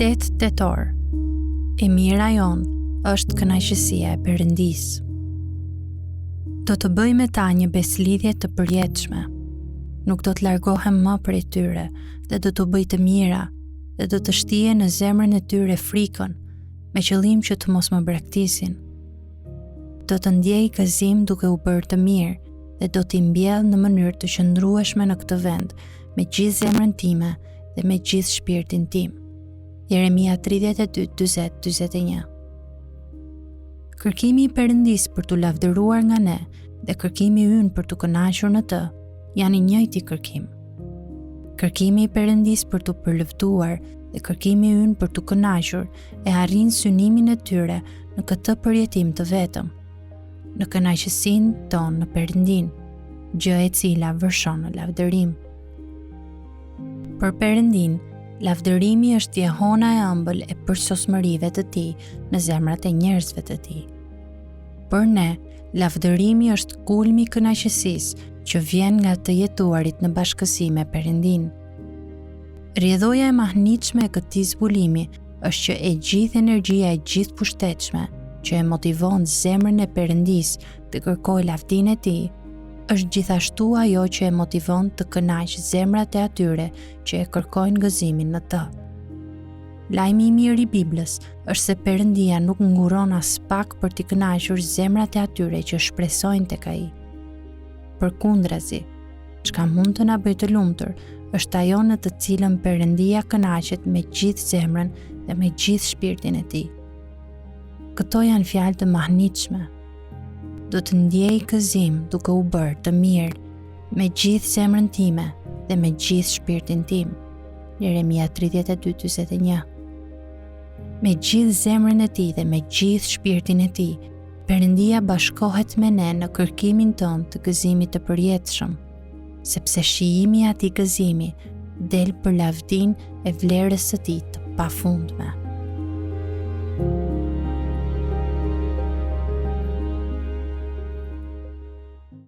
8 tetor. E mira jon është kënaqësia e Perëndisë. Do të bëj me ta një beslidhje të përjetshme. Nuk do të largohem më prej tyre dhe do të bëj të mira dhe do të shtije në zemrën e tyre frikën me qëllim që të mos më braktisin. Do të ndjej gëzim duke u bërë të mirë dhe do t'i mbjell në mënyrë të qëndrueshme në këtë vend me gjithë zemrën time dhe me gjithë shpirtin tim. Jeremia 32:20-21. Kërkimi i Perëndisë për t'u lavdëruar nga ne dhe kërkimi ynë për t'u kënaqur në të janë i njëjti kërkim. Kërkimi i Perëndisë për t'u përlëvduar dhe kërkimi ynë për t'u kënaqur e arrin synimin e tyre në këtë përjetim të vetëm, në kënaqësinë tonë në Perëndin, gjë e cila vërshon në lavdërim. Për Perëndin, lavdërimi është jehona e ëmbël e përsosmërive të tij në zemrat e njerëzve të tij. Për ne, lavdërimi është kulmi i kënaqësisë që vjen nga të jetuarit në bashkësi me Perëndin. Rrjedhoja e mahnitshme e këtij zbulimi është që e gjithë energjia e gjithë pushtetshme që e motivon zemrën e Perëndisë të kërkojë lavdinë e tij, është gjithashtu ajo që e motivon të kënaqë zemrat e atyre që e kërkojnë gëzimin në të. Lajmi i mirë i Biblës është se Perëndia nuk nguron as pak për t'i kënaqur zemrat e atyre që shpresojnë tek ai. Përkundrazi, çka mund të na bëjë të lumtur është ajo në të cilën Perëndia kënaqet me gjithë zemrën dhe me gjithë shpirtin e tij. Këto janë fjalë të mahnitshme. Do të ndjej gëzim duke u bërë të mirë me gjithë zemrën time dhe me gjithë shpirtin tim. Jeremia 32:21. Me gjithë zemrën e tij dhe me gjithë shpirtin e tij, Perëndia bashkohet me ne në kërkimin tonë të gëzimit të përjetshëm, sepse shijimi i atij gëzimi del për lavdinë e vlerës së tij të pafundme.